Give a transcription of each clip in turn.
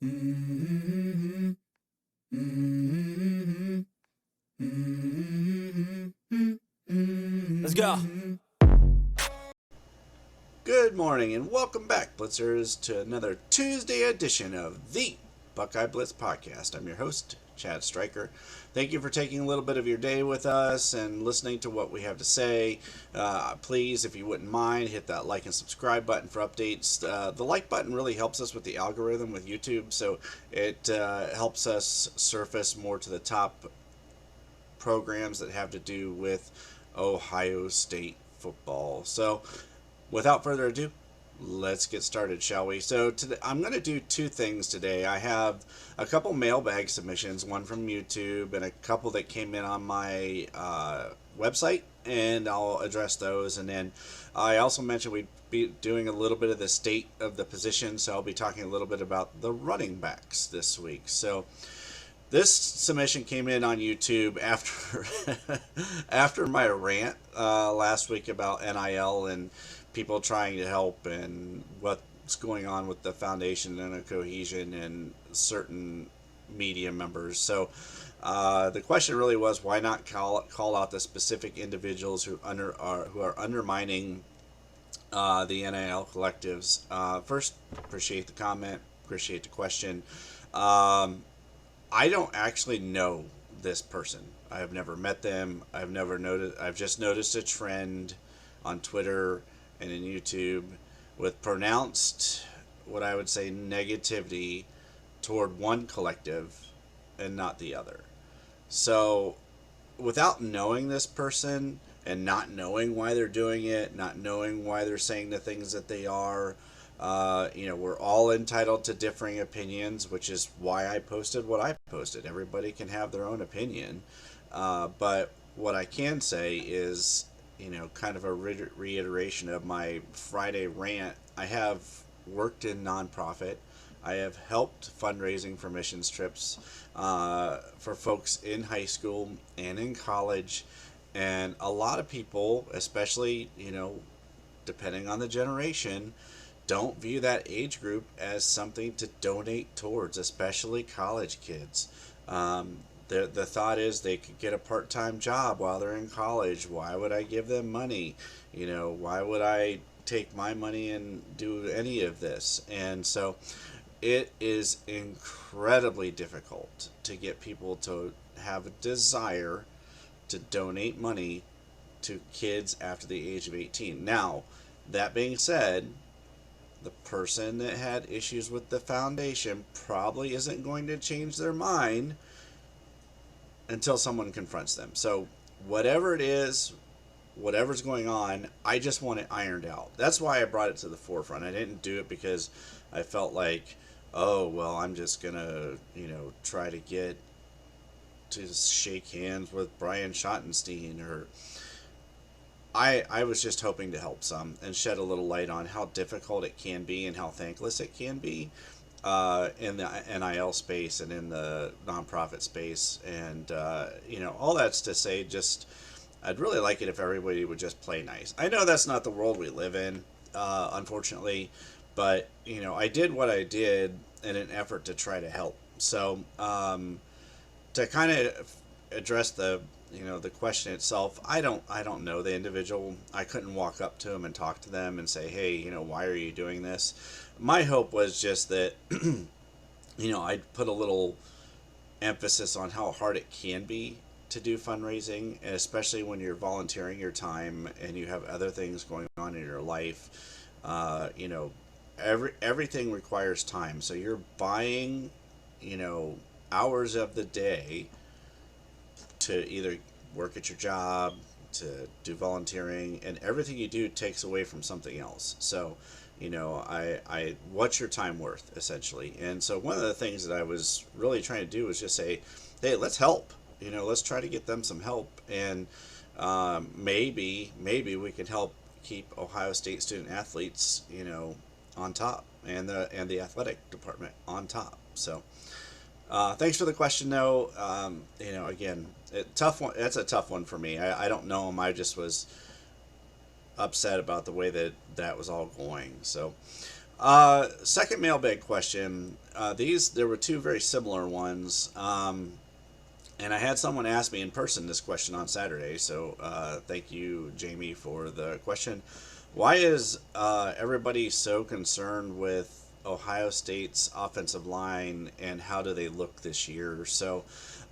Mm-hmm. Mm-hmm. Let's go. Mm-hmm. Good morning and welcome back, Blitzers, to another Tuesday edition of the Buckeye Blitz podcast. I'm your host, Chad Stryker. Thank you for taking a little bit of your day with us and listening to what we have to say. Please, if you wouldn't mind, hit that like and subscribe button for updates. The like button really helps us with the algorithm with YouTube, so it helps us surface more to the top programs that have to do with Ohio State football. So, without further ado, let's get started, shall we? So, today, I'm going to do two things today. I have a couple mailbag submissions, one from YouTube and a couple that came in on my website, and I'll address those. And then I also mentioned we'd be doing a little bit of the state of the position, so I'll be talking a little bit about the running backs this week. So, this submission came in on YouTube after after my rant last week about NIL and people trying to help and what's going on with the foundation and the cohesion and certain media members. So the question really was, why not call out the specific individuals who are undermining the NIL collectives? First, appreciate the comment, appreciate the question. Um, I don't actually know this person. I have never met them. I've never noticed. I've just noticed a trend on Twitter and in YouTube with pronounced, what I would say, negativity toward one collective and not the other. So, without knowing this person and not knowing why they're doing it, not knowing why they're saying the things that they are, we're all entitled to differing opinions, which is why I posted what I posted. Everybody can have their own opinion. But what I can say is, kind of a reiteration of my Friday rant. I have worked in nonprofit. I have helped fundraising for missions trips for folks in high school and in college. And a lot of people, especially, depending on the generation, don't view that age group as something to donate towards, especially college kids. The thought is they could get a part time job while they're in college. Why would I give them money? Why would I take my money and do any of this? And so it is incredibly difficult to get people to have a desire to donate money to kids after the age of 18. Now, that being said, the person that had issues with the foundation probably isn't going to change their mind until someone confronts them. So, whatever it is, whatever's going on, I just want it ironed out. That's why I brought it to the forefront. I didn't do it because I felt like, oh, well, I'm just going to, try to get to shake hands with Brian Schottenstein or I was just hoping to help some and shed a little light on how difficult it can be and how thankless it can be in the NIL space and in the nonprofit space. And, all that's to say, just I'd really like it if everybody would just play nice. I know that's not the world we live in, unfortunately, but, I did what I did in an effort to try to help. So, to kind of address the question itself, I don't know the individual. I couldn't walk up to them and talk to them and say, hey, why are you doing this? My hope was just that I'd put a little emphasis on how hard it can be to do fundraising, and especially when you're volunteering your time and you have other things going on in your life. Everything requires time, so you're buying you know hours of the day to either work at your job, to do volunteering, and everything you do takes away from something else. So, what's your time worth, essentially? And so, one of the things that I was really trying to do was just say, hey, let's help. Let's try to get them some help, and maybe we can help keep Ohio State student athletes, on top, and the athletic department on top. So. Thanks for the question, though. Again, tough one. That's a tough one for me. I don't know him. I just was upset about the way that was all going. So, Second mailbag question. There were two very similar ones. And I had someone ask me in person this question on Saturday, so thank you, Jamie, for the question. Why is everybody so concerned with Ohio State's offensive line and how do they look this year? So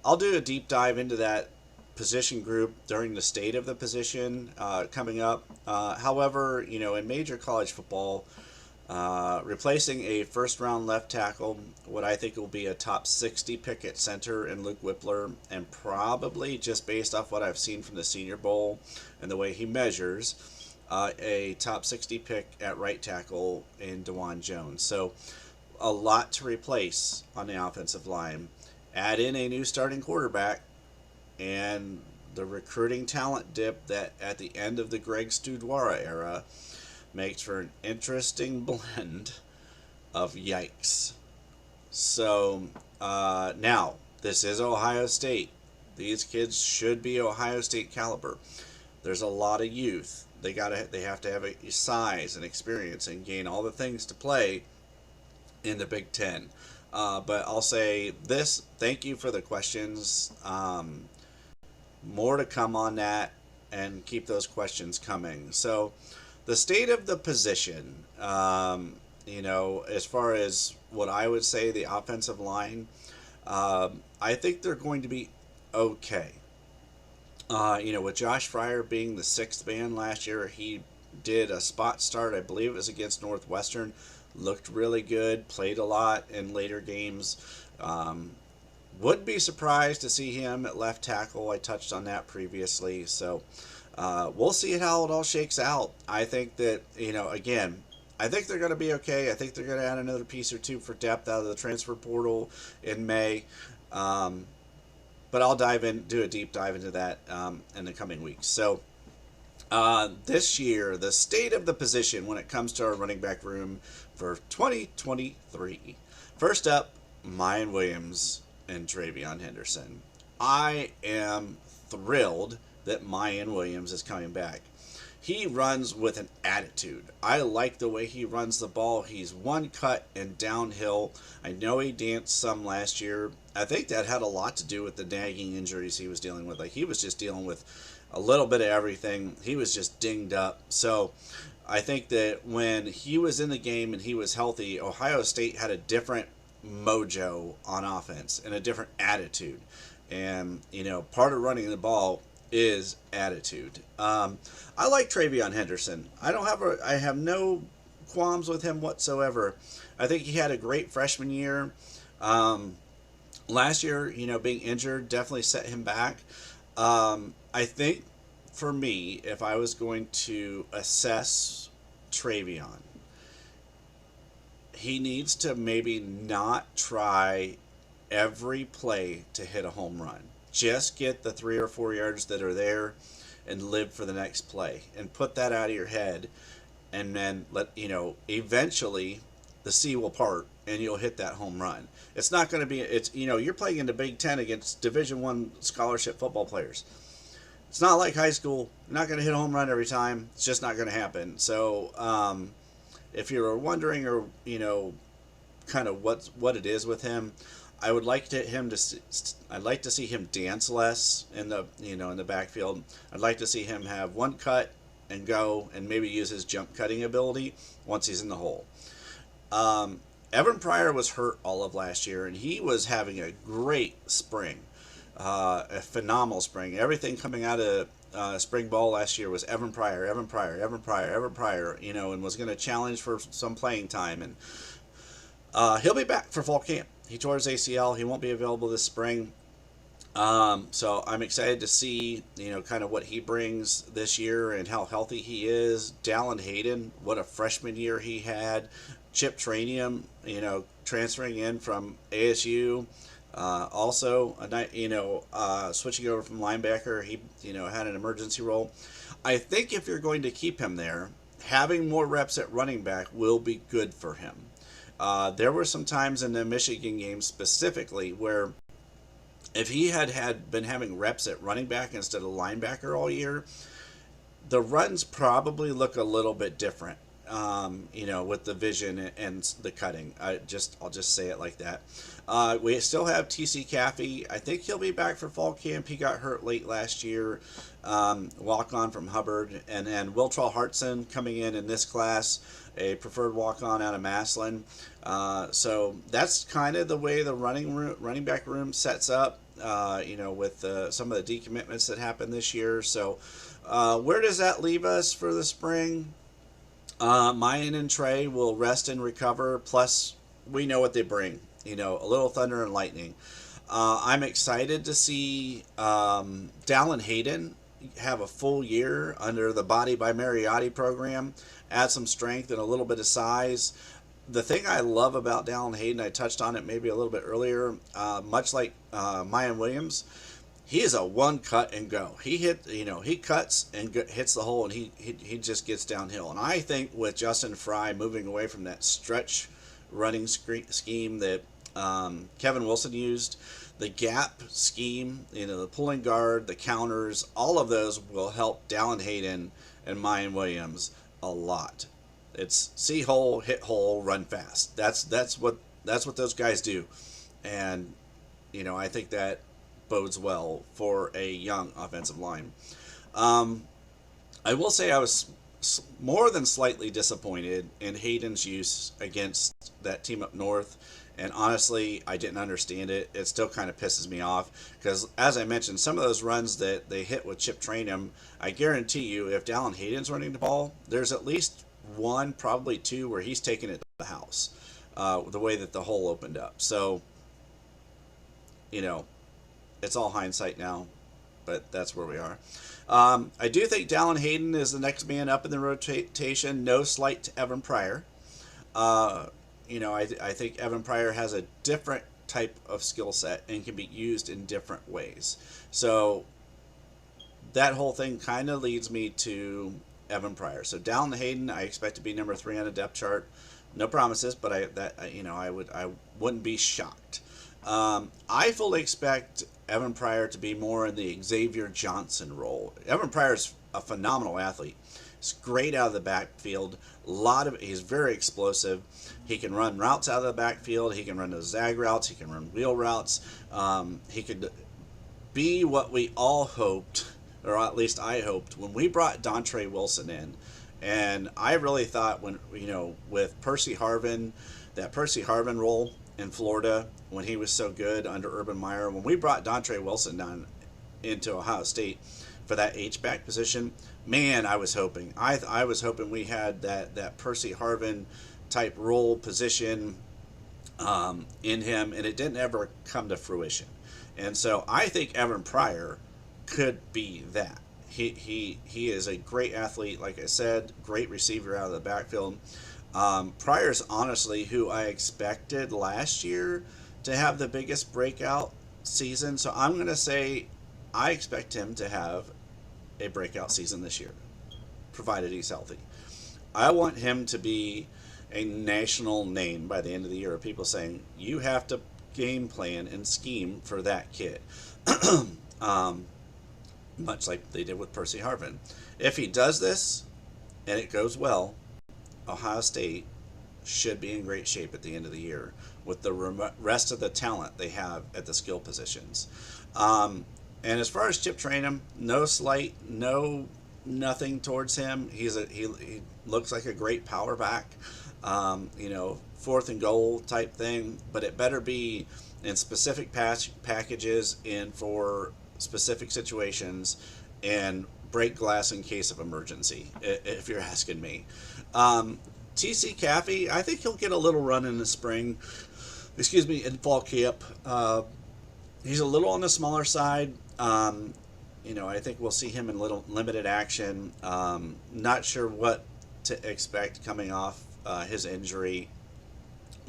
I'll do a deep dive into that position group during the state of the position coming up. However, in major college football, replacing a first round left tackle, what I think will be a top 60 pick at center in Luke Whippler, and probably just based off what I've seen from the Senior Bowl and the way he measures, a top 60 pick at right tackle in DeJuan Jones. So a lot to replace on the offensive line. Add in a new starting quarterback and the recruiting talent dip that at the end of the Greg Studwara era makes for an interesting blend of yikes. So now, this is Ohio State. These kids should be Ohio State caliber. There's a lot of youth. They have to have a size and experience and gain all the things to play in the Big Ten. But I'll say this: thank you for the questions. More to come on that, and keep those questions coming. So, the state of the position, as far as what I would say, the offensive line, I think they're going to be okay. With Josh Fryer being the sixth man last year, he did a spot start, I believe it was against Northwestern, looked really good, played a lot in later games. Would be surprised to see him at left tackle. I touched on that previously. So we'll see how it all shakes out. I think that, again, I think they're going to be okay. I think they're going to add another piece or two for depth out of the transfer portal in May. But I'll do a deep dive into that in the coming weeks. So this year, the state of the position when it comes to our running back room for 2023. First up, Mayan Williams and Travion Henderson. I am thrilled that Mayan Williams is coming back. He runs with an attitude. I like the way he runs the ball. He's one cut and downhill. I know he danced some last year. I think that had a lot to do with the nagging injuries he was dealing with. Like, he was just dealing with a little bit of everything. He was just dinged up. So I think that when he was in the game and he was healthy, Ohio State had a different mojo on offense and a different attitude. And, part of running the ball is attitude. I like Travion Henderson. I have no qualms with him whatsoever. I think he had a great freshman year. Last year, being injured definitely set him back. I think for me, if I was going to assess Travion, he needs to maybe not try every play to hit a home run. Just get the 3 or 4 yards that are there and live for the next play and put that out of your head, and then eventually the sea will part and you'll hit that home run. It's not going to be, you're playing in the Big Ten against Division I scholarship football players. It's not like high school. You're not going to hit a home run every time. It's just not going to happen. So if you're wondering or, kind of what it is with him, I would like I'd like to see him dance less in the backfield. I'd like to see him have one cut and go, and maybe use his jump cutting ability once he's in the hole. Evan Pryor was hurt all of last year, and he was having a great spring, a phenomenal spring. Everything coming out of spring ball last year was Evan Pryor, and was going to challenge for some playing time. And he'll be back for fall camp. He tore his ACL. He won't be available this spring. So I'm excited to see, kind of what he brings this year and how healthy he is. Dallin Hayden, what a freshman year he had. Chip Trainium, transferring in from ASU. Also, switching over from linebacker, he, had an emergency role. I think if you're going to keep him there, having more reps at running back will be good for him. There were some times in the Michigan game specifically where if he had been having reps at running back instead of linebacker all year, the runs probably look a little bit different. with the vision and the cutting. I'll just say it like that. We still have TC Caffey. I think he'll be back for fall camp. He got hurt late last year. Walk on from Hubbard, and then Wiltrell Hartson coming in this class, a preferred walk on out of Massillon. So that's kind of the way the running back room sets up. With some of the decommitments that happened this year. So where does that leave us for the spring? Mayan and Trey will rest and recover. Plus, we know what they bring. A little thunder and lightning. I'm excited to see Dallin Hayden have a full year under the Body by Mariotti program, add some strength and a little bit of size. The thing I love about Dallin Hayden, I touched on it maybe a little bit earlier, much like Mayan Williams, he is a one cut and go. He cuts and hits the hole, and he just gets downhill. And I think with Justin Fry moving away from that stretch running scheme that Kevin Wilson used, the gap scheme, the pulling guard, the counters, all of those will help Dallin Hayden and Mayan Williams a lot. It's see hole, hit hole, run fast. That's what those guys do, and I think that bodes well for a young offensive line. I will say I was more than slightly disappointed in Hayden's use against that team up north. And honestly, I didn't understand it. It still kind of pisses me off because, as I mentioned, some of those runs that they hit with Chip Trainum, I guarantee you, if Dallin Hayden's running the ball, there's at least one, probably two, where he's taking it to the house. The way that the hole opened up. So, it's all hindsight now, but that's where we are. I do think Dallin Hayden is the next man up in the rotation. No slight to Evan Pryor. I think Evan Pryor has a different type of skill set and can be used in different ways. So that whole thing kind of leads me to Evan Pryor. So Dallin Hayden, I expect to be number 3 on the depth chart. No promises, but I wouldn't be shocked. I fully expect Evan Pryor to be more in the Xavier Johnson role. Evan Pryor's a phenomenal athlete. He's great out of the backfield. He's very explosive. He can run routes out of the backfield. He can run those zag routes. He can run wheel routes. He could be what we all hoped, or at least I hoped, when we brought Dontre Wilson in. And I really thought with Percy Harvin, that Percy Harvin role in Florida when he was so good under Urban Meyer, when we brought Dontre Wilson down into Ohio State for that H-back position, man, I was hoping. I was hoping we had that Percy Harvin type role position in him, and it didn't ever come to fruition. And so I think Evan Pryor could be that. He is a great athlete, like I said, great receiver out of the backfield. Pryor's honestly who I expected last year to have the biggest breakout season. So I'm going to say I expect him to have a breakout season this year, provided he's healthy. I want him to be a national name by the end of the year. People saying, you have to game plan and scheme for that kid. Much like they did with Percy Harvin. If he does this and it goes well, Ohio State should be in great shape at the end of the year with the rest of the talent they have at the skill positions. And as far as Chip Trainum, no slight, nothing towards him. He looks like a great power back, 4th and goal type thing, but it better be in specific packages and for specific situations and break glass in case of emergency, if you're asking me. TC Caffey, I think he'll get a little run in the spring, in fall camp. He's a little on the smaller side. I think we'll see him in limited action. Not sure what to expect coming off his injury,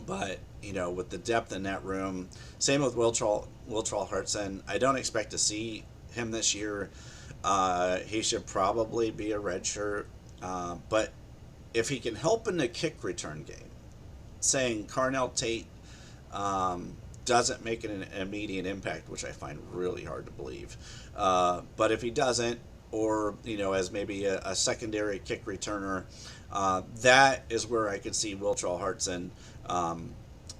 but with the depth in that room, same with Wiltrell Hartson. I don't expect to see him this year. He should probably be a redshirt, but if he can help in the kick return game, saying Carnell Tate doesn't make an immediate impact, which I find really hard to believe. But if he doesn't, or as maybe a secondary kick returner. That is where I could see Wiltrell Hartson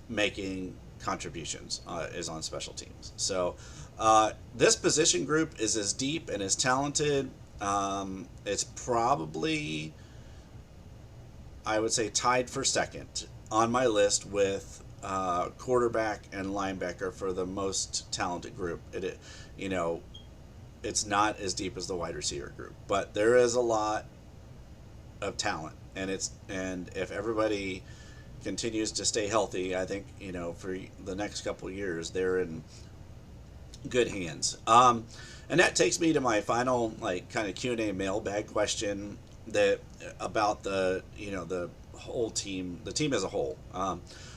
making contributions, is on special teams. So this position group is as deep and as talented. It's probably, I would say, tied for second on my list with quarterback and linebacker for the most talented group. It's not as deep as the wide receiver group, but there is a lot of talent, and if everybody continues to stay healthy, I think for the next couple of years they're in good hands. And that takes me to my final kind of Q&A mailbag question, that about the whole team, the team as a whole.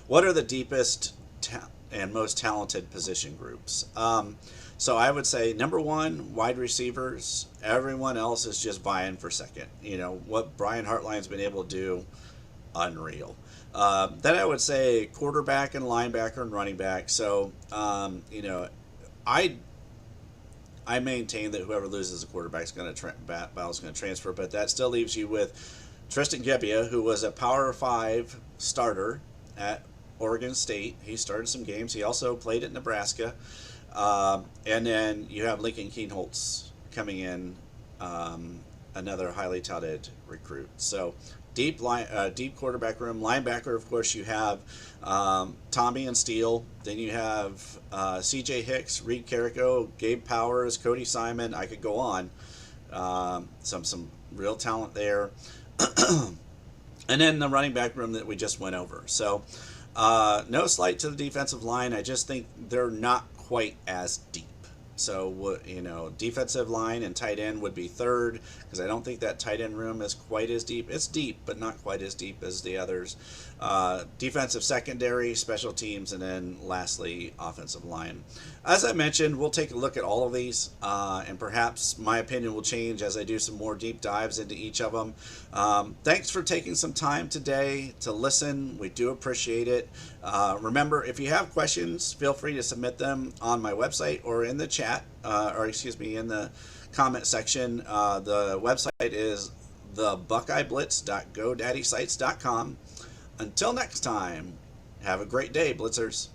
What are the deepest and most talented position groups? So I would say number one, wide receivers. Everyone else is just vying for second. What Brian Hartline's been able to do, unreal. Then I would say quarterback and linebacker and running back. So I maintain that whoever loses the quarterback is going to battle's going to transfer, but that still leaves you with Tristan Gebbia, who was a Power 5 starter at Oregon State. He started some games. He also played at Nebraska. And then you have Lincoln Keenholz coming in, another highly touted recruit. So deep quarterback room. Linebacker, of course, you have Tommy and Steele. Then you have C.J. Hicks, Reed Carrico, Gabe Powers, Cody Simon. I could go on. Some real talent there. And then the running back room that we just went over. So no slight to the defensive line. I just think they're not quite as deep. So, defensive line and tight end would be third, because I don't think that tight end room is quite as deep. It's deep, but not quite as deep as the others. Defensive secondary, special teams, and then lastly, offensive line. As I mentioned, we'll take a look at all of these, and perhaps my opinion will change as I do some more deep dives into each of them. Thanks for taking some time today to listen. We do appreciate it. Remember, if you have questions, feel free to submit them on my website or in the chat, in the comment section. The website is thebuckeyeblitz.godaddysites.com. Until next time, have a great day, Blitzers.